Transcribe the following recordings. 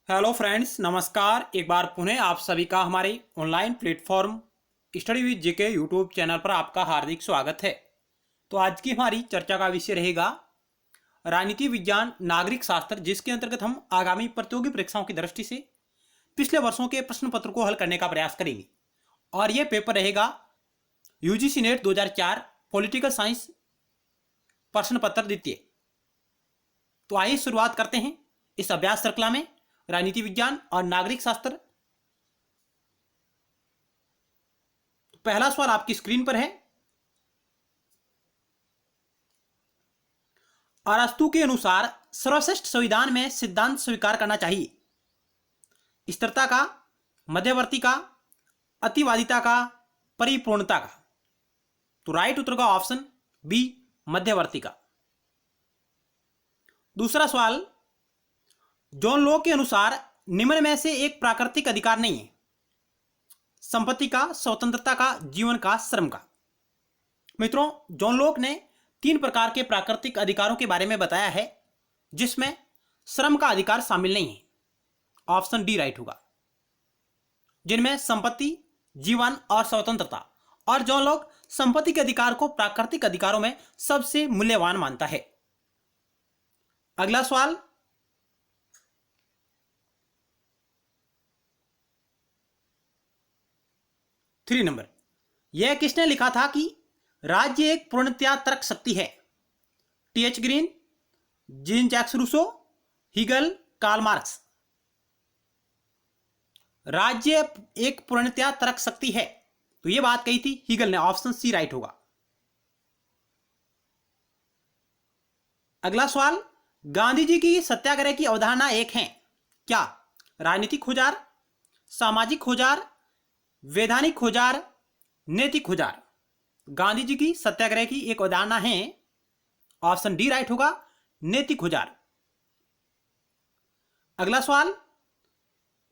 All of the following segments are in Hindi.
हेलो फ्रेंड्स, नमस्कार। एक बार पुनः आप सभी का हमारे online platform study with JK YouTube channel पर आपका हार्दिक स्वागत है। तो आज की हमारी चर्चा का विषय रहेगा राजनीति विज्ञान नागरिक शास्त्र, जिसके अंतर्गत हम आगामी प्रतियोगी परीक्षाओं की दृष्टि से पिछले वर्षों के प्रश्न पत्र को हल करने का प्रयास करेंगे। और यह पेपर रहेगा यूजीसी नेट 2004 पॉलिटिकल साइंस प्रश्न पत्र द्वितीय। तो आइए शुरुआत करते हैं इस अभ्यास श्रृंखला में राजनीति विज्ञान और नागरिक शास्त्र। पहला सवाल आपकी स्क्रीन पर है। अरस्तु के अनुसार सर्वश्रेष्ठ संविधान में सिद्धांत स्वीकार करना चाहिए? स्थिरता का, मध्यवर्ती का, अतिवादिता का, परिपूर्णता का? तो राइट उत्तर का ऑप्शन बी, मध्यवर्ती का। दूसरा सवाल, जॉन लॉक के अनुसार निम्न में से एक प्राकृतिक अधिकार नहीं है? संपत्ति का, स्वतंत्रता का, जीवन का, श्रम का? मित्रों, जॉन लॉक ने 3 प्रकार के प्राकृतिक अधिकारों के बारे में बताया है, जिसमें श्रम का अधिकार शामिल नहीं है। ऑप्शन डी राइट होगा, जिनमें संपत्ति, जीवन और स्वतंत्रता। और जॉन लॉक संपत्ति के अधिकार को प्राकृतिक अधिकारों में सबसे मूल्यवान मानता है। अगला सवाल, 3 नंबर, यह किसने लिखा था कि राज्य एक पूर्णतया तर्क शक्ति है? T H. Green, Jean Jacques Rousseau, Hegel, Karl Marx? राज्य एक पूर्णतया तर्क शक्ति है, तो यह बात कही थी हीगल ने। ऑप्शन सी राइट होगा। अगला सवाल, गांधी जी की सत्याग्रह की अवधारणा एक है? क्या? राजनीतिक खुजार, सामाजिक खुजार, वैधानिक खुजार, नैतिक खुजार? गांधी जी की सत्याग्रह की एक अवधारणा है। ऑप्शन डी राइट होगा, नैतिक खुजार। अगला सवाल,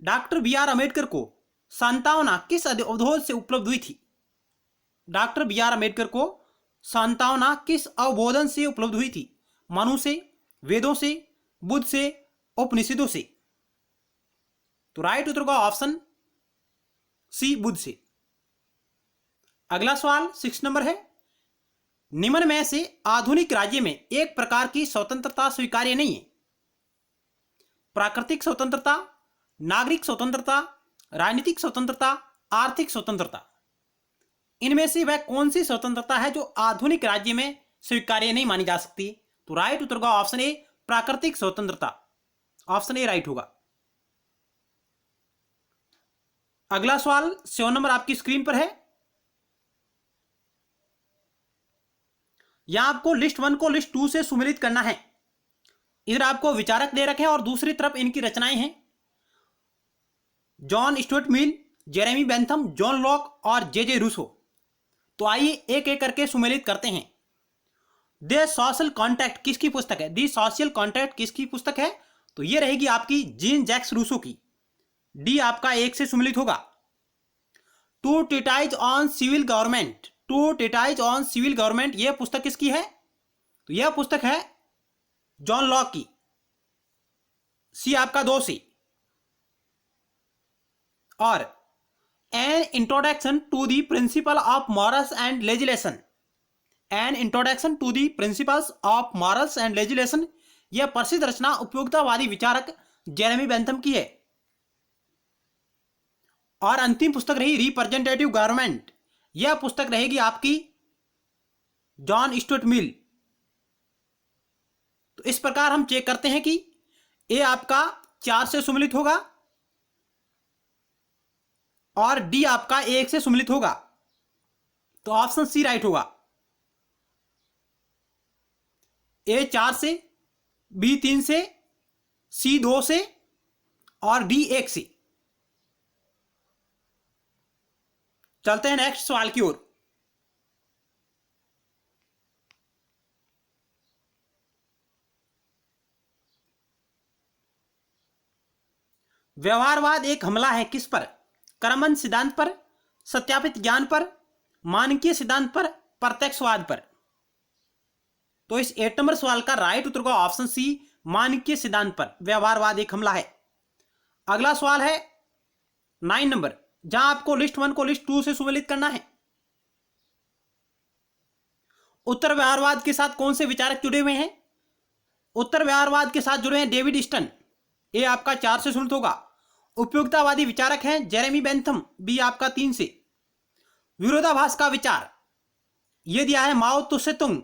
डॉक्टर बी आर अम्बेडकर को सांत्वना किस अवबोध से उपलब्ध हुई थी? डॉक्टर बी आर अम्बेडकर को सांत्वना किस अवबोधन से उपलब्ध हुई थी? मनु से, वेदों से, बुद्ध से, उपनिषदों से? तो राइट उत्तर का ऑप्शन सी, बुद्ध से। अगला सवाल 6 नंबर है, निम्न में से आधुनिक राज्य में एक प्रकार की स्वतंत्रता स्वीकार्य नहीं है? प्राकृतिक स्वतंत्रता, नागरिक स्वतंत्रता, राजनीतिक स्वतंत्रता, आर्थिक स्वतंत्रता? इनमें से वह कौन सी स्वतंत्रता है जो आधुनिक राज्य में स्वीकार्य नहीं मानी जा सकती? तो राइट उत्तर का ऑप्शन ए, प्राकृतिक स्वतंत्रता। ऑप्शन ए राइट होगा। अगला सवाल 7 नंबर आपकी स्क्रीन पर है। यहां आपको लिस्ट 1 को लिस्ट 2 से सुमेलित करना है। इधर आपको विचारक दे रखे हैं और दूसरी तरफ इनकी रचनाएं हैं। John Stuart Mill, Jeremy Bentham, John Locke और जे रूसो। तो आइए एक एक करके सुमेलित करते हैं। द सोशल कॉन्ट्रैक्ट किसकी पुस्तक है? द सोशल कॉन्ट्रैक्ट किसकी पुस्तक है? तो ये रहेगी आपकी जीन जैक्स रूसो की। डी आपका 1 से सुमेलित होगा। Two treatise on civil government, two treatise on civil government, यह पुस्तक किसकी है? तो यह पुस्तक है जॉन लॉक की। सी आपका 2 से। और an introduction to the principle of morals and legislation, an introduction to the principles of morals and legislation, यह प्रसिद्ध रचना उपयोगितावादी विचारक जेरेमी बेंथम की है। और अंतिम पुस्तक रही रिप्रेजेंटेटिव गवर्नमेंट, यह पुस्तक रहेगी आपकी जॉन स्टुअर्ट मिल। तो इस प्रकार हम चेक करते हैं कि ए आपका 4 से सुमेलित होगा और डी आपका 1 से सुमेलित होगा। तो ऑप्शन सी राइट होगा। ए 4 से, बी 3 से, सी 2 से और डी 1 से। चलते हैं नेक्स्ट सवाल की ओर। व्यवहारवाद एक हमला है किस पर? क्रमबद्ध सिद्धांत पर, सत्यापित ज्ञान पर, मानकीय सिद्धांत पर, प्रत्यक्षवाद पर? तो इस 8 नंबर सवाल का राइट उत्तर का ऑप्शन सी, मानकीय सिद्धांत पर व्यवहारवाद एक हमला है। अगला सवाल है 9 नंबर, जहां आपको लिस्ट 1 को लिस्ट 2 से सुमेलित करना है। उत्तर व्यवहारवाद के साथ कौन से विचारक जुड़े हुए हैं? उत्तर व्यवहारवाद के साथ जुड़े हैं डेविड स्टन, ये आपका 4 से सुमेलित होगा। उपयोगितावादी विचारक हैं जेरेमी बेंथम, बी आपका 3 से। विरोधाभास का विचार ये दिया है माओ तुसे-तुंग,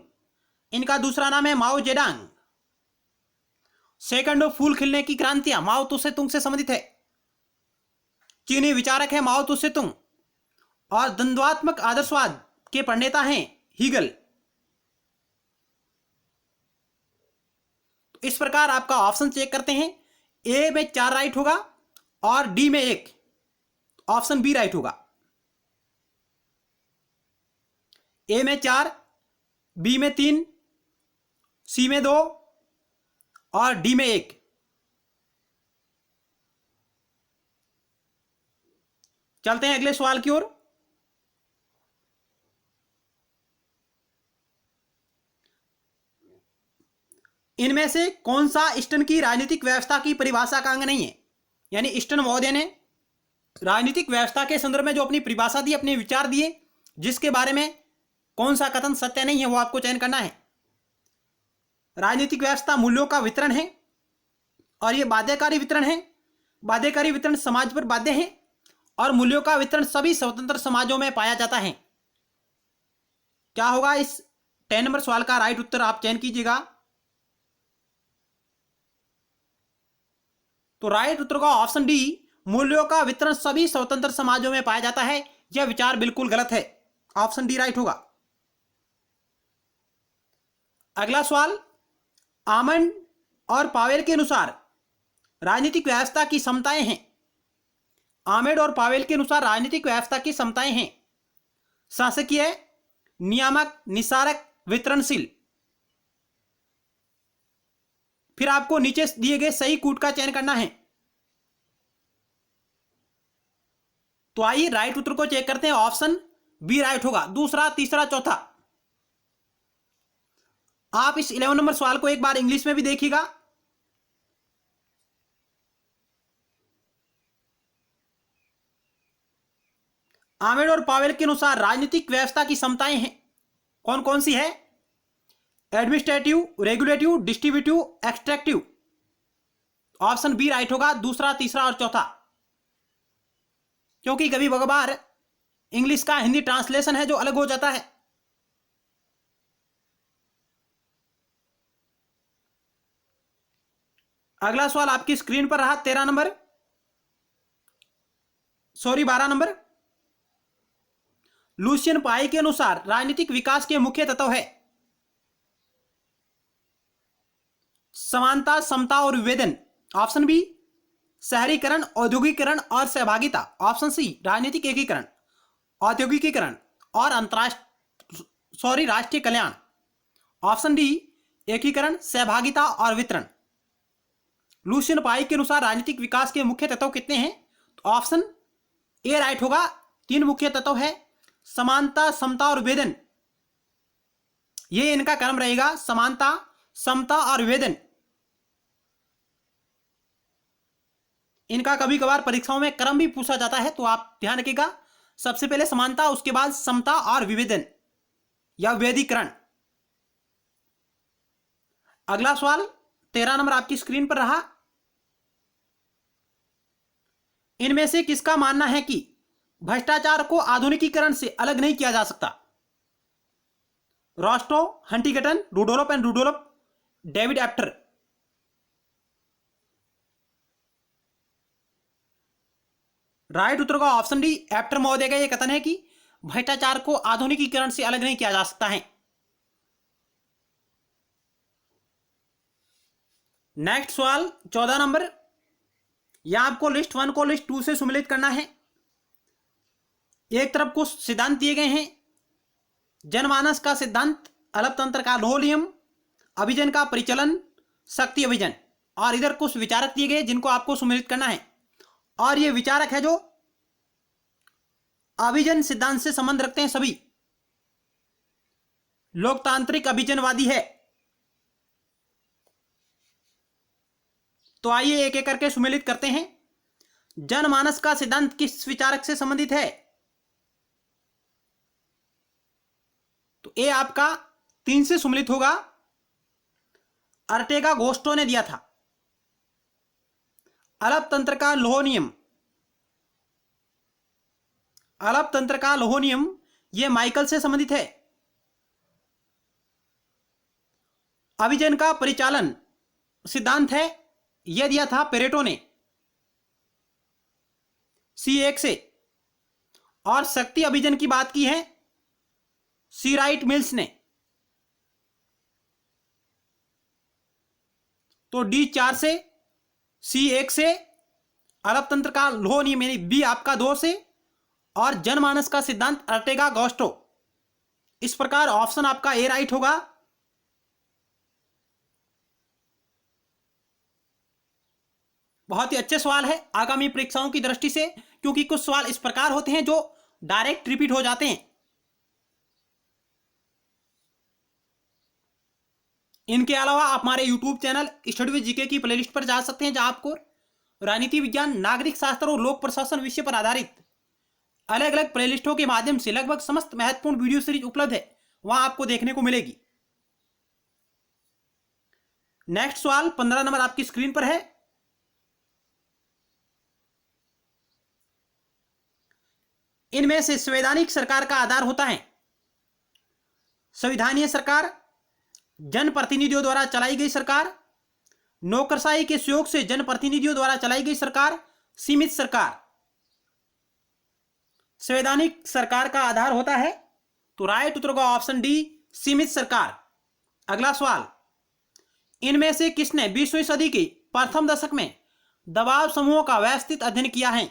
इनका दूसरा नाम है माओ जेडांग। सेकंड फूल खिलने की क्रांतियां माओ तुसे-तुंग से संबंधित है। चीनी विचारक है माओ तुसे-तुंग और द्वंद्वात्मक आदर्शवाद के प्रणेता हैं हीगल। इस प्रकार आपका ऑप्शन चेक करते हैं, ए में 4 राइट होगा और डी में 1, ऑप्शन बी राइट होगा। ए में 4, बी में 3, सी में 2 और डी में 1। चलते हैं अगले सवाल की ओर। इनमें से कौन सा स्टन की राजनीतिक व्यवस्था की परिभाषा का अंग नहीं है? यानी स्टन महोदय ने राजनीतिक व्यवस्था के संदर्भ में जो अपनी परिभाषा दी, अपने विचार दिए, जिसके बारे में कौन सा कथन सत्य नहीं है वो आपको चयन करना है। राजनीतिक व्यवस्था मूल्यों का वितरण है और ये बाध्यकारी वितरण है। बाध्यकारी वितरण समाज पर बाध्य है और मूल्यों का वितरण सभी स्वतंत्र समाजों में पाया जाता है। क्या होगा इस 10 नंबर सवाल का राइट उत्तर, आप चयन कीजिएगा। तो राइट उत्तर का ऑप्शन डी, मूल्यों का वितरण सभी स्वतंत्र समाजों में पाया जाता है। यह विचार बिल्कुल गलत है, ऑप्शन डी राइट होगा। अगला सवाल, आमंड और पावेल के अनुसार राजनीतिक व्यवस्था की समताएं हैं। आमेड और पावेल के अनुसार राजनीतिक व्यवस्था की समताएं हैं शासकीय, नियामक, निसारक, वितरणशील। फिर आपको नीचे दिए गए सही कूट का चयन करना है। तो आइए राइट उत्तर को चेक करते हैं, ऑप्शन बी राइट होगा। दूसरा, तीसरा, चौथा। आप इस 11 नंबर सवाल को एक बार इंग्लिश में भी देखिएगा। आमेड और पावेल के अनुसार राजनीतिक व्यवस्था की समताएं हैं, कौन कौन सी है? Administrative, regulative, distributive, extractive. Option B right होगा, दूसरा, तीसरा और चौथा। क्योंकि कभी कभार इंग्लिश का हिंदी ट्रांसलेशन है जो अलग हो जाता है। अगला सवाल आपकी स्क्रीन पर रहा 13 नंबर, सॉरी 12 नंबर। लुसियन पाई के अनुसार राजनीतिक विकास के मुख्य तत्व है समानता, समता और विभेदन। ऑप्शन बी शहरीकरण, औद्योगिकीकरण और सहभागिता। ऑप्शन सी राजनीतिक एकीकरण, औद्योगिकीकरण और राष्ट्रीय कल्याण। ऑप्शन डी एकीकरण, सहभागिता और वितरण। लुसियन पाई के अनुसार राजनीतिक विकास के मुख्य तत्व कितने हैं? तो ऑप्शन ए राइट होगा, 3 मुख्य तत्व है, समानता, समता और विभेदन। ये इनका क्रम रहेगा, समानता, समता और विभेदन। इनका कभी कभार परीक्षाओं में क्रम भी पूछा जाता है, तो आप ध्यान रखिएगा। सबसे पहले समानता, उसके बाद समता और विभेदन या विभेदीकरण। अगला सवाल 13 नंबर आपकी स्क्रीन पर रहा। इनमें से किसका मानना है कि भ्रष्टाचार को आधुनिकीकरण से अलग नहीं किया जा सकता? Rostow, Huntington, Rudolph and Rudolph, David Apter. Right उत्तर का ऑप्शन डी एप्टर महोदय का यह कथन है कि भ्रष्टाचार को आधुनिकीकरण से अलग नहीं किया जा सकता है। नेक्स्ट सवाल 14 नंबर, यहां आपको लिस्ट 1 को लिस्ट 2 से सम्मिलित करना है। एक तरफ कुछ सिद्धांत दिए गए हैं, जनमानस का सिद्धांत, अलपतंत्र का लोह-नियम, अभिजन का परिचलन, शक्ति अभिजन। और इधर कुछ विचारक दिए गए जिनको आपको सम्मिलित करना है। और ये विचारक है जो अभिजन सिद्धांत से संबंध रखते हैं, सभी लोकतांत्रिक अभिजनवादी है। तो आइए एक एक करके सम्मिलित करते हैं। जनमानस का सिद्धांत किस विचारक से संबंधित है? तो ए आपका 3 से सम्मिलित होगा, अर्टेगा गोस्टो ने दिया था। अलप तंत्र का लोह नियम, अलप तंत्र का लोह नियम यह माइकल से संबंधित है। अभिजन का परिचालन सिद्धांत है, यह दिया था पेरेटो ने C1 से। और शक्ति अभिजन की बात की है सी राइट मिल्स ने। तो D4 से, C1 से, अलप तंत्र का लोह नियम यानी बी आपका 2 से, और जनमानस का सिद्धांत अर्टेगा गोस्टो। इस प्रकार ऑप्शन आपका ए राइट होगा। बहुत ही अच्छे सवाल है आगामी परीक्षाओं की दृष्टि से, क्योंकि कुछ सवाल इस प्रकार होते हैं जो डायरेक्ट रिपीट हो जाते हैं। इनके अलावा आप हमारे YouTube channel study with GK की प्लेलिस्ट पर जा सकते हैं, जहां आपको राजनीति विज्ञान, नागरिक शास्त्र और लोक प्रशासन विषय पर आधारित अलग अलग प्लेलिस्टों के माध्यम से लगभग समस्त महत्वपूर्ण वीडियो सीरीज उपलब्ध है, वहां आपको देखने को मिलेगी। नेक्स्ट सवाल 15 नंबर आपकी स्क्रीन पर है। इनमें से संवैधानिक सरकार का आधार होता है संविधानीय सरकार, जनप्रतिनिधियों द्वारा चलाई गई सरकार, नौकरशाही के सहयोग से जनप्रतिनिधियों द्वारा चलाई गई सरकार, सीमित सरकार। संवैधानिक सरकार का आधार होता है, तो राइट उत्तर होगा ऑप्शन डी, सीमित सरकार। अगला सवाल, इनमें से किसने 20वीं सदी के प्रथम दशक में दबाव समूहों का व्यवस्थित अध्ययन किया है?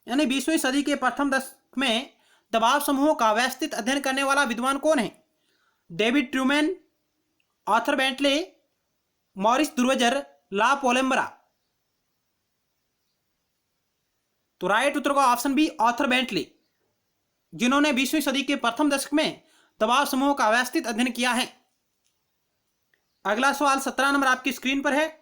यानी 20वीं सदी के प्रथम दशक में दबाव समूहों का व्यवस्थित अध्ययन करने वाला विद्वान कौन है? David Truman, Arthur Bentley, Maurice Duverger, La Palombara. तो राइट उत्तर का ऑप्शन बी, आर्थर बेंटले, जिन्होंने 20वीं सदी के प्रथम दशक में दबाव समूहों का व्यवस्थित अध्ययन किया है। अगला सवाल 17 नंबर आपकी स्क्रीन पर है।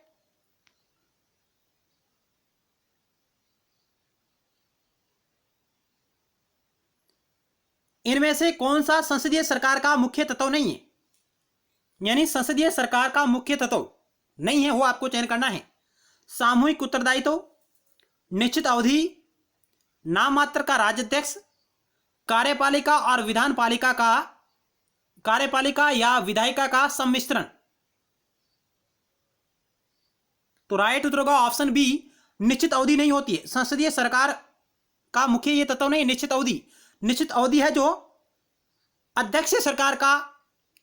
इनमें से कौन सा संसदीय सरकार का मुख्य तत्व नहीं है? यानी संसदीय सरकार का मुख्य तत्व नहीं है, वो आपको चयन करना है। सामूहिक उत्तरदायित्व, निश्चित अवधि, नाम मात्र का राज्याध्यक्ष, कार्यपालिका और विधानपालिका का, कार्यपालिका या विधायिका का सम्मिश्रण। तो राइट उत्तर होगा ऑप्शन बी, निश्चित अवधि नहीं होती है। संसदीय सरकार का मुख्य ये तत्व नहीं, निश्चित अवधि। निश्चित अवधि है जो अध्यक्ष सरकार का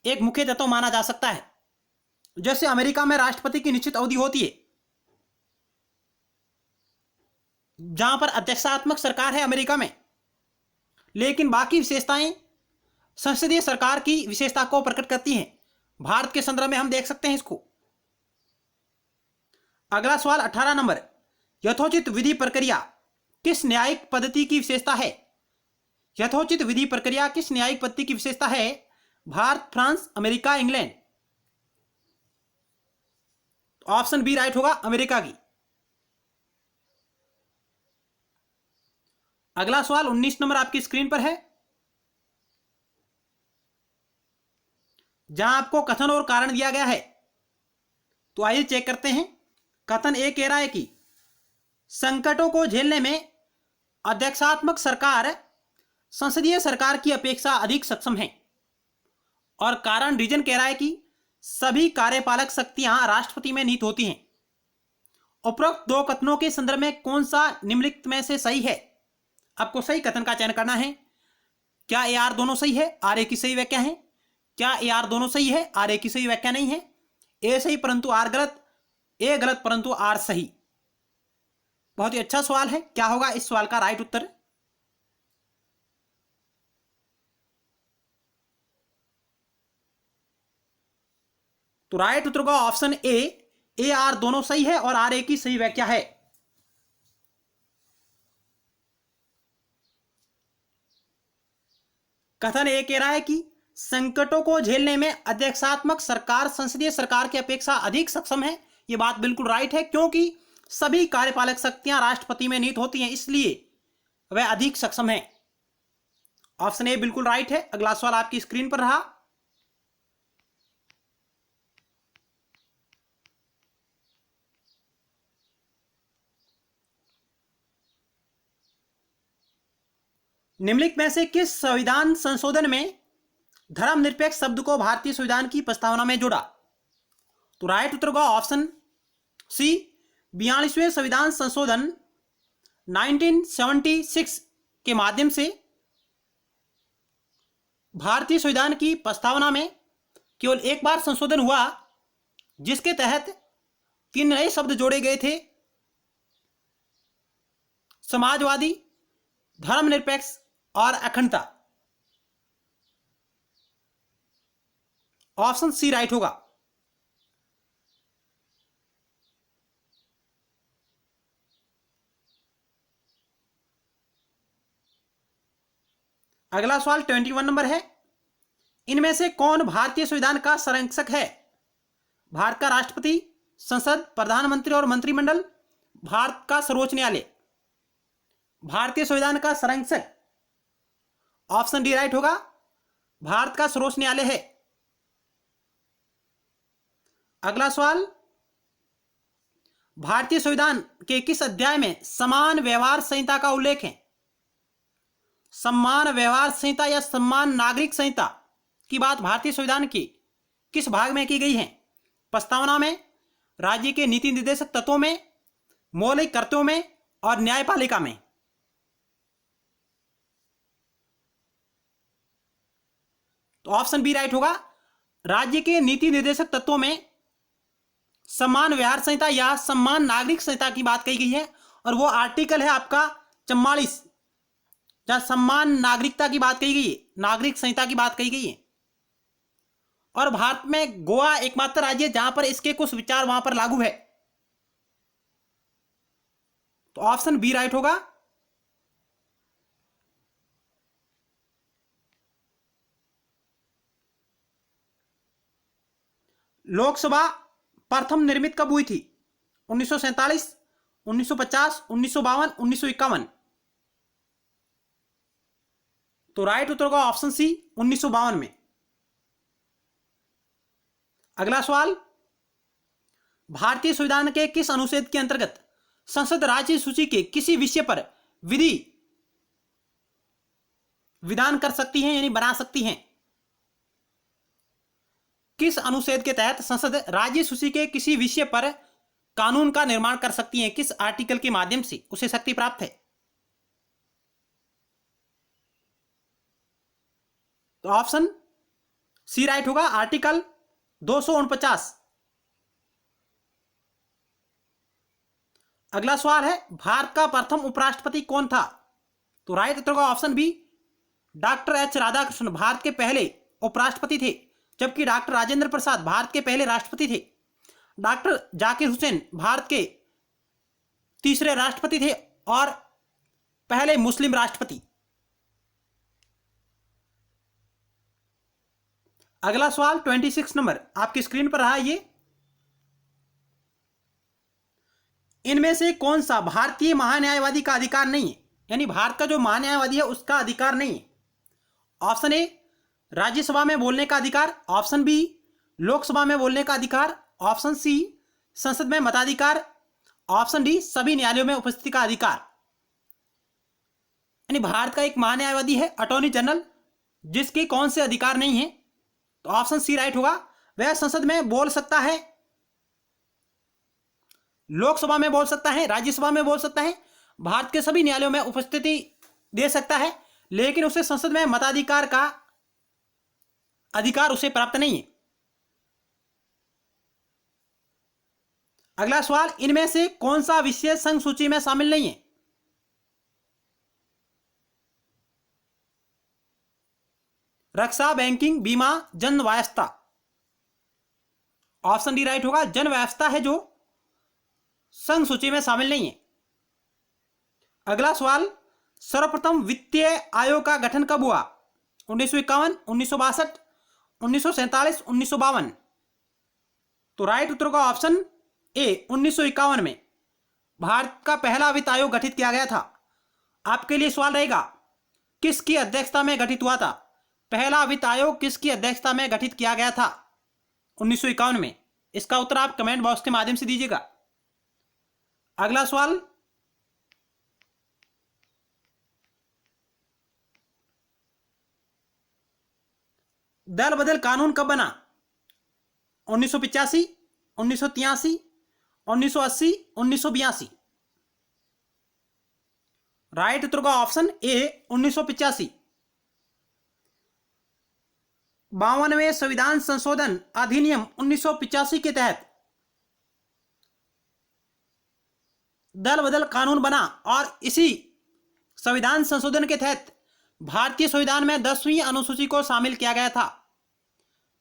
एक मुख्य तत्व माना जा सकता है। जैसे अमेरिका में राष्ट्रपति की निश्चित अवधि होती है, जहां पर अध्यक्षात्मक सरकार है अमेरिका में, लेकिन बाकी विशेषताएं संसदीय सरकार की विशेषता को प्रकट करती हैं। भारत के संदर्भ में हम देख सकते हैं इसको। अगला सवाल 18 नंबर, यथोचित विधि प्रक्रिया किस न्यायिक पद्धति की विशेषता है? यथोचित विधि प्रक्रिया किस न्यायिक पद्धति की विशेषता है? Bharat, France, America, England. Option B right होगा, अमेरिका की। अगला सवाल 19 नंबर आपकी स्क्रीन पर है, जहां आपको कथन और कारण दिया गया है। तो आइए चेक करते हैं। कथन ए कह रहा है कि संकटों को झेलने में अध्यक्षात्मक सरकार संसदीय सरकार की अपेक्षा अधिक सक्षम है। और कारण रीजन कह रहा है कि सभी कार्यपालक शक्तियां राष्ट्रपति में निहित होती हैं। उपरोक्त दो कथनों के संदर्भ में कौन सा निम्नलिखित में से सही है? आपको सही कथन का चयन करना है। क्या ए आर दोनों सही है, आर ए की सही व्याख्या है? क्या ए आर दोनों सही है, आर ए की सही व्याख्या नहीं है? ए सही परंतु आर गलत, ए गलत परंतु आर सही। बहुत ही अच्छा सवाल है। क्या होगा इस सवाल का राइट उत्तर? तो राइट उत्तर का ऑप्शन ए आर दोनों सही है और आर ए की सही व्याख्या है। कथन ए कह रहा है कि संकटों को झेलने में अध्यक्षात्मक सरकार संसदीय सरकार की अपेक्षा अधिक सक्षम है। यह बात बिल्कुल राइट है, क्योंकि सभी कार्यपालक शक्तियां राष्ट्रपति में निहित होती हैं, इसलिए वह अधिक सक्षम है। ऑप्शन ए बिल्कुल राइट है। अगला सवाल आपकी स्क्रीन पर रहा। निम्नलिखित में से किस संविधान संशोधन में धर्मनिरपेक्ष शब्द को भारतीय संविधान की प्रस्तावना में जोड़ा? तो राइट उत्तर होगा ऑप्शन सी, 42वें संविधान संशोधन 1976 के माध्यम से भारतीय संविधान की प्रस्तावना में केवल एक बार संशोधन हुआ, जिसके तहत 3 नए शब्द जोड़े गए थे: समाजवादी, धर्मनिरपेक्ष और अखंडता। ऑप्शन सी राइट होगा। अगला सवाल 21 नंबर है। इनमें से कौन भारतीय संविधान का संरक्षक है? भारत का राष्ट्रपति, संसद, प्रधानमंत्री और मंत्रिमंडल, भारत का सर्वोच्च न्यायालय। भारतीय संविधान का संरक्षक ऑप्शन डी राइट होगा, भारत का सर्वोच्च न्यायालय है। अगला सवाल, भारतीय संविधान के किस अध्याय में समान व्यवहार संहिता का उल्लेख है? समान व्यवहार संहिता या समान नागरिक संहिता की बात भारतीय संविधान की किस भाग में की गई है? प्रस्तावना में, राज्य के नीति निर्देशक तत्वों में, मौलिक कर्तव्यों में और न्यायपालिका में। तो ऑप्शन बी राइट होगा, राज्य के नीति निर्देशक तत्वों में समान व्यवहार संहिता या समान नागरिक संहिता की बात कही गई है, और वो आर्टिकल है आपका 44, जहां समान नागरिकता की बात कही गई है, नागरिक संहिता की बात कही गई है। और भारत में गोवा एकमात्र राज्य है जहां पर इसके कुछ विचार वहां पर लागू है। तो ऑप्शन बी राइट होगा। लोकसभा प्रथम निर्मित कब हुई थी? 1947, 1950, 1952, 1951। तो राइट उत्तर होगा ऑप्शन सी, 1952 में। अगला सवाल, भारतीय संविधान के किस अनुच्छेद के अंतर्गत संसद राज्य सूची के किसी विषय पर विधान कर सकती है, यानी बना सकती हैं? किस अनुच्छेद के तहत संसद राज्य सूची के किसी विषय पर कानून का निर्माण कर सकती है? किस आर्टिकल के माध्यम से उसे शक्ति प्राप्त है? तो ऑप्शन सी राइट होगा, आर्टिकल 249। अगला सवाल है, भारत का प्रथम उपराष्ट्रपति कौन था? तो राइट उत्तर होगा option B, doctor H Radhakrishnan Bharat के पहले उपराष्ट्रपति थे, जबकि डॉक्टर राजेंद्र प्रसाद भारत के पहले राष्ट्रपति थे। डॉक्टर जाकिर हुसैन भारत के तीसरे राष्ट्रपति थे और पहले मुस्लिम राष्ट्रपति। अगला सवाल 26 नंबर आपकी स्क्रीन पर रहा। ये इनमें से कौन सा भारतीय महान्यायवादी का अधिकार नहीं है? यानी भारत का जो महान्यायवादी है उसका अधिकार नहीं है। ऑप्शन ए, राज्यसभा में बोलने का अधिकार। ऑप्शन बी, लोकसभा में बोलने का अधिकार। ऑप्शन सी, संसद में मताधिकार। ऑप्शन डी, सभी न्यायालयों में उपस्थिति का अधिकार। यानी भारत का एक महान्यायवादी है, अटॉर्नी जनरल, जिसके कौन से अधिकार नहीं है? तो ऑप्शन सी राइट होगा, वह संसद में बोल सकता है, लोकसभा में बोल सकता है, राज्यसभा में बोल सकता है, भारत के सभी न्यायालयों में उपस्थिति दे सकता है, लेकिन उसे संसद में मताधिकार का अधिकार उसे प्राप्त नहीं है। अगला सवाल, इनमें से कौन सा विषय संघ सूची में शामिल नहीं है? रक्षा, बैंकिंग, बीमा, जन व्यवस्था। ऑप्शन डी राइट होगा, जन व्यवस्था है जो संघ सूची में शामिल नहीं है। अगला सवाल, सर्वप्रथम वित्तीय आयोग का गठन कब हुआ? 1951, 1962, 1947, 1952। तो राइट उत्तर का ऑप्शन ए, 1951 में। भारत का पहला वित्त आयोग गठित किया गया था? आपके लिए सवाल रहेगा, किसकी अध्यक्षता में गठित हुआ था? पहला वित्त आयोग किसकी अध्यक्षता में गठित किया गया था 1951 में? इसका उत्तर आप कमेंट बॉक्स के माध्यम से दीजिएगा। अगला सवाल, दल बदल कानून कब बना? 1985, 1983, 1980, 1982? राइट उत्तर का ऑप्शन ए 1985। 52वें संविधान संशोधन अधिनियम 1985 के तहत दल बदल कानून बना और इसी संविधान संशोधन के तहत भारतीय संविधान में 10वीं अनुसूची को शामिल किया गया था।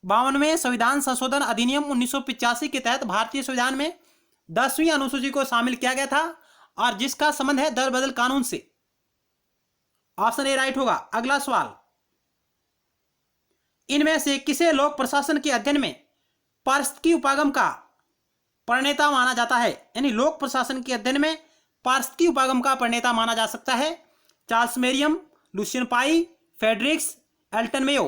52वें संविधान संशोधन अधिनियम 1985 के तहत भारतीय संविधान में 10वीं अनुसूची को शामिल किया गया था और जिसका संबंध है दल बदल कानून से। ऑप्शन ए राइट होगा। अगला सवाल, इनमें से किसे लोक प्रशासन के अध्ययन में पारिस्थितिकी उपागम का प्रणेता माना जाता है? यानी लोक प्रशासन के अध्ययन में पारिस्थितिकी उपागम का प्रणेता माना जा सकता है? चार्ल्स मेरियम, लुसियन पाई, फ्रेडरिक्स, एल्टन मेयो?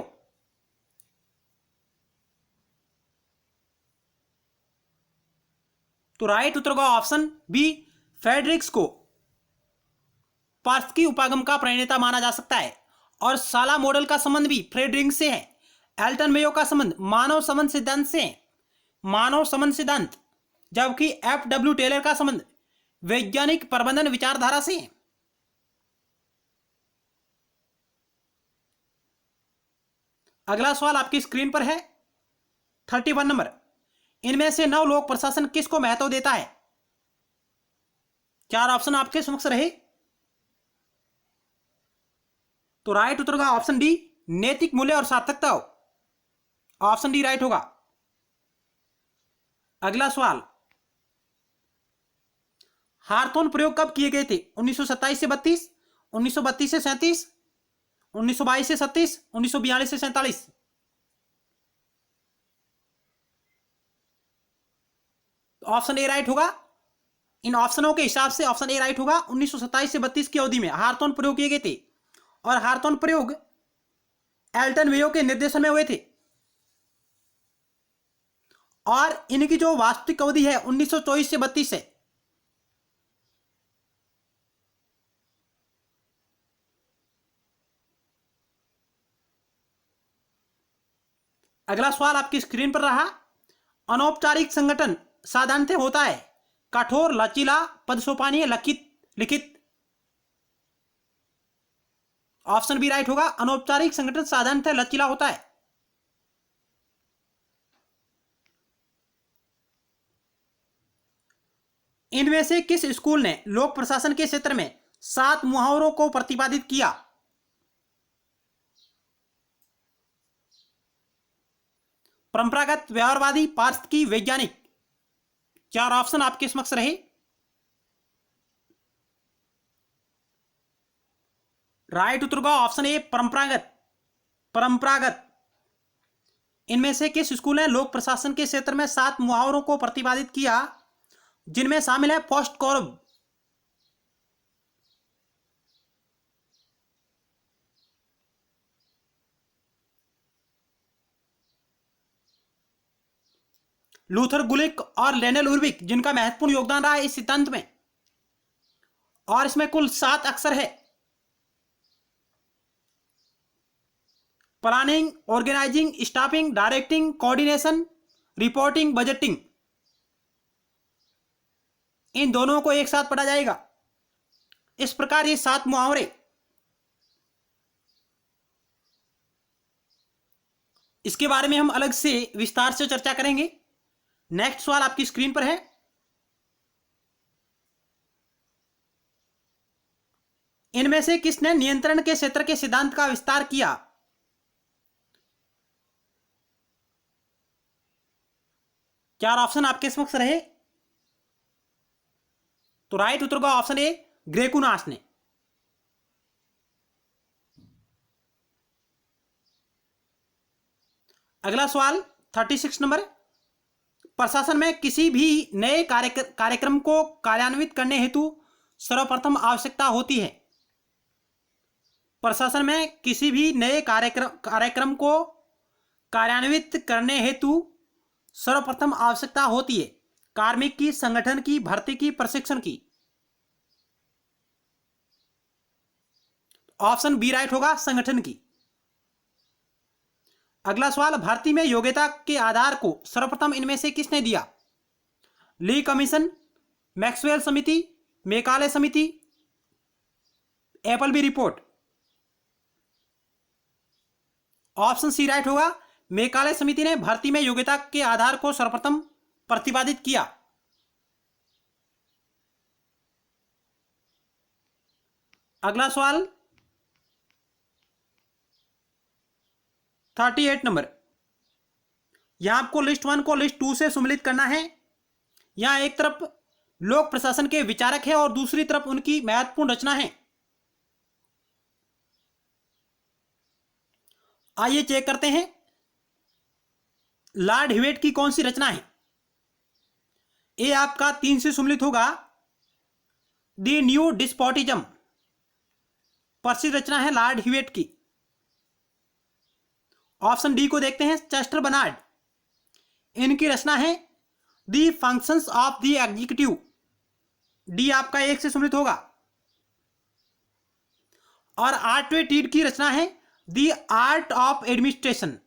तो राइट उत्तर का ऑप्शन बी, फ्रेडरिक्स को पारिस्थितिकी उपागम का प्रणेता माना जा सकता है। और साला मॉडल का संबंध भी फ्रेडरिक्स से है। एल्टन मेयो का संबंध मानव संबंध सिद्धांत से है, मानव संबंध सिद्धांत, जबकि एफ.डब्ल्यू. टेलर का संबंध वैज्ञानिक प्रबंधन विचारधारा से है। अगला सवाल आपकी स्क्रीन पर है 31 नंबर, इनमें से नव लोक प्रशासन किसको महत्व देता है? चार ऑप्शन आपके समक्ष रहे। तो राइट उत्तर का ऑप्शन डी, नैतिक मूल्य और सार्थकता हो। ऑप्शन डी राइट होगा। अगला सवाल, हार्तोन प्रयोग कब किए गए थे? 1927 से 32, 1932 से 37, 1922 से 37, 1942 से 47? ऑप्शन ए राइट होगा। इन ऑप्शनों के हिसाब से ऑप्शन ए राइट होगा। 1927 से 32 की अवधि में हार्तोन प्रयोग किए गए थे और हार्तोन प्रयोग एल्टन मेयो के निर्देशन में हुए थे और इनकी जो वास्तविक अवधि है 1924 से 32 है। अगला सवाल आपकी स्क्रीन पर रहा, अनौपचारिक संगठन साधारणतः होता है कठोर, लचीला, पदसोपानीय, लिखित? ऑप्शन बी राइट होगा। अनौपचारिक संगठन साधारणतः लचीला होता है। इनमें से किस स्कूल ने लोक प्रशासन के क्षेत्र में 7 मुहावरों को प्रतिपादित किया? परंपरागत, व्यवहारवादी, पारिस्थितिकी, वैज्ञानिक? चार ऑप्शन आपके समक्ष रहे। राइट उत्तर का ऑप्शन ए, परंपरागत। इनमें से किस स्कूल ने लोक प्रशासन के क्षेत्र में 7 मुहावरों को प्रतिपादित किया, जिनमें शामिल है पोस्ट कॉर्ब, लूथर गुलिक और लेनेल उर्विक, जिनका महत्वपूर्ण योगदान रहा है इस सिद्धांत में। और इसमें कुल 7 अक्षर है। Planning, organising, staffing, directing, coordination, reporting, budgeting. इन दोनों को एक साथ पढ़ा जाएगा। इस प्रकार ये 7 मुहावरे, इसके बारे में हम अलग से विस्तार से चर्चा करेंगे। नेक्स्ट सवाल आपकी स्क्रीन पर है, इनमें से किसने नियंत्रण के क्षेत्र के सिद्धांत का विस्तार किया? चार ऑप्शन आपके समक्ष रहे। तो राइट उत्तर का ऑप्शन ए, ग्रेकुनास ने। अगला सवाल 36 नंबर, प्रशासन में किसी भी नए कार्यक्रम को कार्यान्वित करने हेतु सर्वप्रथम आवश्यकता होती है। प्रशासन में किसी भी नए कार्यक्रम को कार्यान्वित करने हेतु सर्वप्रथम आवश्यकता होती है कार्मिक की, संगठन की, भर्ती की, प्रशिक्षण की। ऑप्शन बी राइट होगा, संगठन की। अगला सवाल, भर्ती में योग्यता के आधार को सर्वप्रथम इनमें से किसने दिया? ली कमीशन, मैक्सवेल समिति, मेकाले समिति, एपलबी रिपोर्ट। ऑप्शन सी राइट होगा, मेकाले समिति ने भर्ती में योग्यता के आधार को सर्वप्रथम प्रतिपादित किया। अगला सवाल 38 नंबर। यहां आपको लिस्ट 1 को लिस्ट 2 से सम्मिलित करना है। यहां एक तरफ लोक प्रशासन के विचारक है और दूसरी तरफ उनकी महत्वपूर्ण रचना है। आइए चेक करते हैं लॉर्ड हिवेट की कौन सी रचना है। ए आपका 3 से सम्मिलित होगा, द न्यू डिस्पोटिज्म, प्रसिद्ध रचना है लॉर्ड हिवेट की। ऑप्शन डी को देखते हैं, चेस्टर बर्नार्ड, इनकी रचना है the functions of the executive, D आपका 1 से सम्मिलित होगा। और आर्टवे टीड की रचना है the art of administration,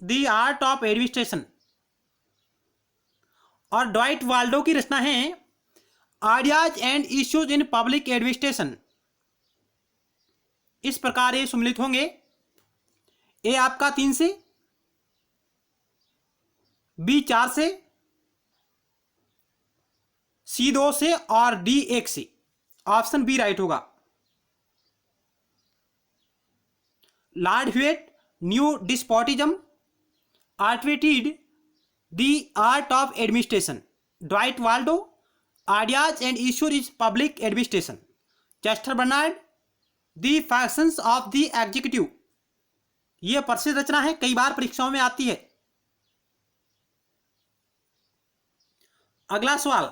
the art of administration. और ड्वाइट वाल्डो की रचना है ideas and issues in public administration. इस प्रकार ये सम्मिलित होंगे। ए आपका 3 से, बी 4 से, सी 2 से और डी 1 से। ऑप्शन बी राइट होगा। Lord Hewart, new despotism, Ordway Tead, the art of administration, Dwight Waldo, ideas and issues in public administration, Chester Barnard, the functions of the executive. यह प्रसिद्ध रचना है, कई बार परीक्षाओं में आती है। अगला सवाल,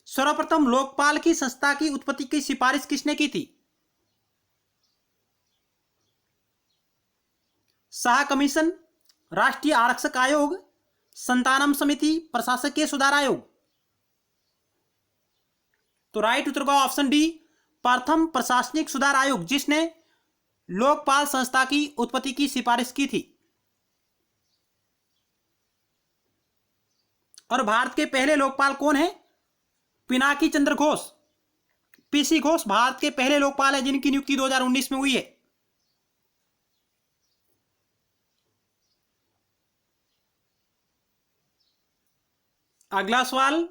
सर्वप्रथम लोकपाल की संस्था की उत्पत्ति की सिफारिश किसने की थी? शाह कमीशन, राष्ट्रीय आरक्षक आयोग, संतानम समिति, प्रशासकीय सुधार आयोग। तो राइट उत्तर का ऑप्शन डी, प्रथम प्रशासनिक सुधार आयोग, जिसने लोकपाल संस्था की उत्पत्ति की सिफारिश की थी। और भारत के पहले लोकपाल कौन है? पिनाकी चंद्र घोष, पीसी घोष भारत के पहले लोकपाल है जिनकी नियुक्ति 2019 में हुई है। अगला सवाल,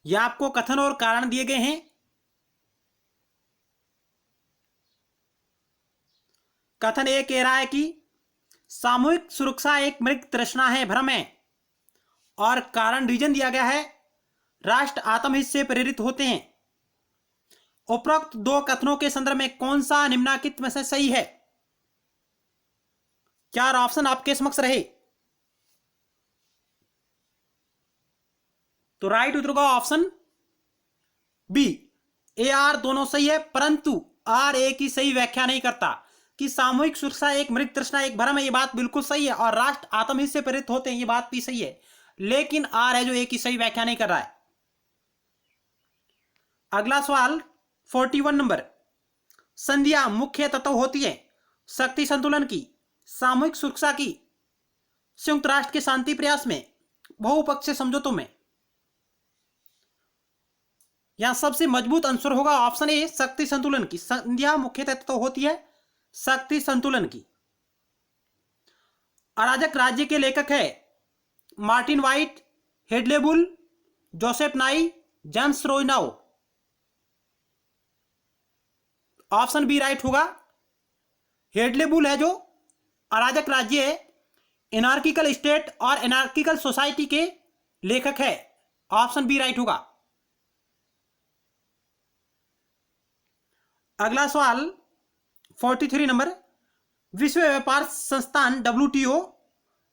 यह आपको कथन और कारण दिए गए हैं। कथन ए कह रहा है कि सामूहिक सुरक्षा एक मृत तृष्णा है, भ्रम है। और कारण रीजन दिया गया है, राष्ट्र आत्महित से प्रेरित होते हैं। उपरोक्त 2 कथनों के संदर्भ में कौन सा निम्नलिखित में से सही है? 4 ऑप्शन आपके समक्ष रहे। तो राइट उत्तर का ऑप्शन बी, ए आर दोनों सही है, परंतु आर ए की सही व्याख्या नहीं करता कि सामूहिक सुरक्षा एक मृत तृष्णा एक भ्रम है, ये बात बिल्कुल सही है। और राष्ट्र आत्महित से प्रेरित होते हैं, ये बात भी सही है, लेकिन आर है जो ए की सही व्याख्या नहीं कर रहा है। अगला सवाल 41 नंबर, संधियां मुख्य तत्व होती है शक्ति संतुलन की, सामूहिक सुरक्षा की, संयुक्त राष्ट्र के शांति प्रयास में, बहुपक्षीय समझौतों में। यहां सबसे मजबूत आंसर होगा ऑप्शन ए, शक्ति संतुलन की। संधियां मुख्य तत्व होती है शक्ति संतुलन की। अराजक राज्य के लेखक है Martin Wight, Hedley Bull, Joseph Nye, James Rosenau. Option B right होगा। हेडलेबुल है जो अराजक राज्य है, एनार्किकल स्टेट और एनार्किकल सोसाइटी के लेखक है। ऑप्शन बी राइट होगा। अगला सवाल 43 नंबर, विश्व व्यापार संस्थान WTO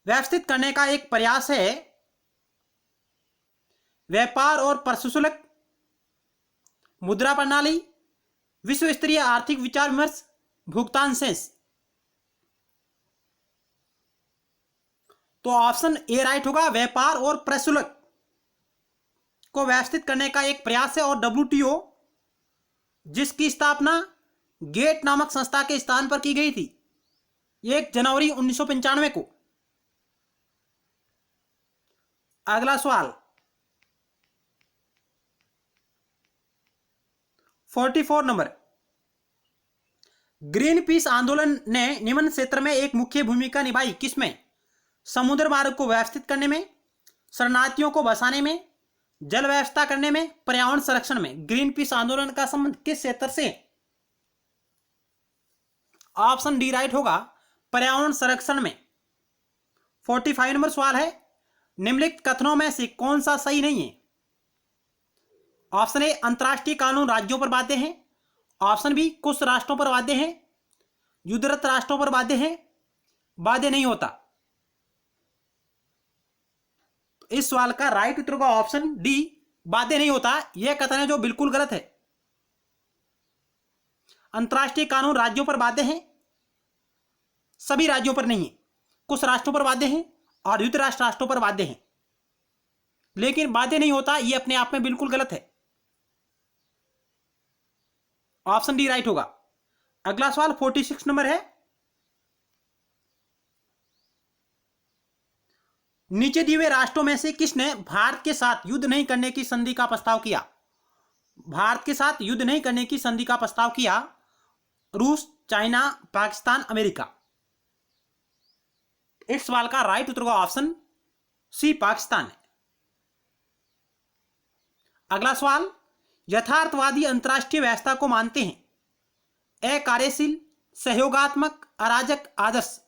व्यवस्थित करने का एक प्रयास है। व्यापार और प्रशुल्क, मुद्रा प्रणाली, विश्व स्तरीय आर्थिक विचार विमर्श, भुगतान सेंस। तो ऑप्शन ए राइट होगा। व्यापार और प्रशुल्क को व्यवस्थित करने का एक प्रयास है। और WTO जिसकी स्थापना गेट नामक संस्था के स्थान पर की गई थी 1 जनवरी 1995 को। अगला सवाल 44 नंबर। ग्रीन पीस आंदोलन ने निम्न क्षेत्र में एक मुख्य भूमिका निभाई किसमें? समुद्र मार्ग को व्यवस्थित करने में, शरणार्थियों को बसाने में, जल व्यवस्था करने में, पर्यावरण संरक्षण में। ग्रीन पीस आंदोलन का संबंध किस क्षेत्र से? ऑप्शन डी राइट होगा, पर्यावरण संरक्षण में। 45 नंबर सवाल है, निम्नलिखित कथनों में से कौन सा सही नहीं है? ऑप्शन ए अंतर्राष्ट्रीय कानून राज्यों पर बाध्य हैं। ऑप्शन बी कुछ राष्ट्रों पर बाध्य हैं। युद्धरत राष्ट्रों पर बाध्य हैं। बाध्य नहीं होता। तो इस सवाल का राइट उत्तर होगा ऑप्शन डी, बाध्य नहीं होता। यह कथन है जो बिल्कुल गलत है। अंतर्राष्ट्रीय कानून राज्यों पर बाध्य हैं, सभी राज्यों पर नहीं है। कुछ राष्ट्रों पर बाध्य हैं और युद्ध राष्ट्रों पर बाध्य हैं, लेकिन बाध्य नहीं होता। यह अपने आप में बिल्कुल गलत है। ऑप्शन डी राइट होगा। अगला सवाल 46 नंबर है। नीचे दिए हुए राष्ट्रों में से किसने भारत के साथ युद्ध नहीं करने की संधि का प्रस्ताव किया? भारत के साथ युद्ध नहीं करने की संधि का प्रस्ताव किया। रूस, चाइना, पाकिस्तान, अमेरिका। इस सवाल का राइट उत्तर होगा ऑप्शन सी, पाकिस्तान है। अगला सवाल, यथार्थवादी अंतरराष्ट्रीय व्यवस्था को मानते हैं अकार्यशील, सहयोगात्मक, अराजक, आदर्श।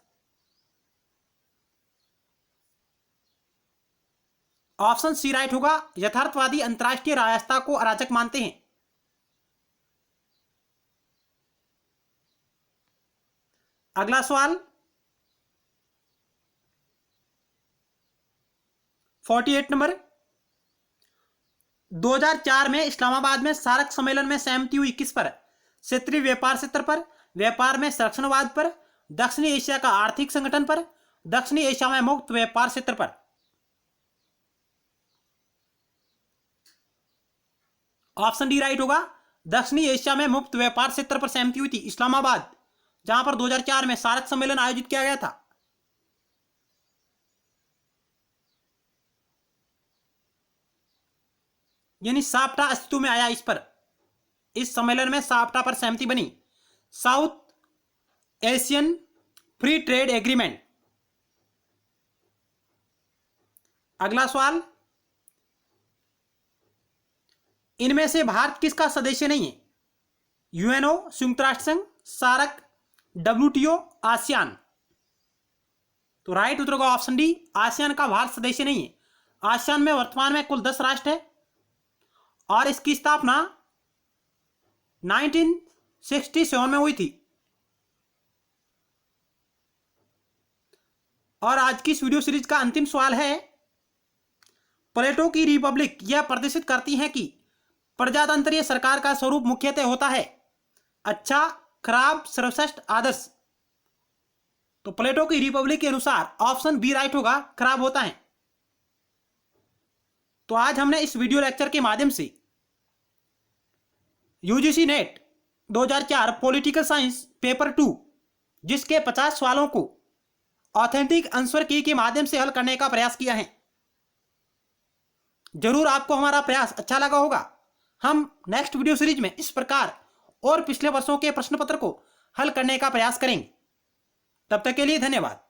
ऑप्शन सी राइट होगा, यथार्थवादी अंतरराष्ट्रीय व्यवस्था को अराजक मानते हैं। अगला सवाल 48 नंबर। 2004 में इस्लामाबाद में सार्क सम्मेलन में सहमति हुई किस पर? क्षेत्रीय व्यापार क्षेत्र पर, व्यापार में संरक्षणवाद पर, दक्षिणी एशिया का आर्थिक संगठन पर, दक्षिणी एशिया में मुक्त व्यापार क्षेत्र पर। ऑप्शन डी राइट होगा, दक्षिणी एशिया में मुक्त व्यापार क्षेत्र पर सहमति हुई थी इस्लामाबाद, जहां पर 2004 में सार्क सम्मेलन आयोजित किया गया था। यानी साप्टा अस्तित्व में आया। इस सम्मेलन में साप्टा पर सहमति बनी, south Asian free trade agreement. अगला सवाल, इनमें से भारत किसका सदस्य नहीं है? यूएनओ, संयुक्त राष्ट्र संघ, सार्क, WTO, आसियान। तो राइट उत्तर होगा ऑप्शन डी, आसियान का भारत सदस्य नहीं है। आसियान में वर्तमान में कुल 10 राष्ट्र है और इसकी स्थापना 1967 में हुई थी। और आज की इस वीडियो सीरीज का अंतिम सवाल है, प्लेटो की रिपब्लिक यह प्रदर्शित करती है कि प्रजातंत्रीय सरकार का स्वरूप मुख्यतः होता है अच्छा, खराब, सर्वश्रेष्ठ, आदर्श। तो प्लेटो की रिपब्लिक के अनुसार ऑप्शन बी राइट होगा, खराब होता है। तो आज हमने इस वीडियो लेक्चर के माध्यम से UGC net 2004 political science paper 2 जिसके 50 सवालों को ऑथेंटिक आंसर की के माध्यम से हल करने का प्रयास किया है। जरूर आपको हमारा प्रयास अच्छा लगा होगा। हम नेक्स्ट वीडियो सीरीज में इस प्रकार और पिछले वर्षों के प्रश्न पत्र को हल करने का प्रयास करेंगे। तब तक के लिए धन्यवाद।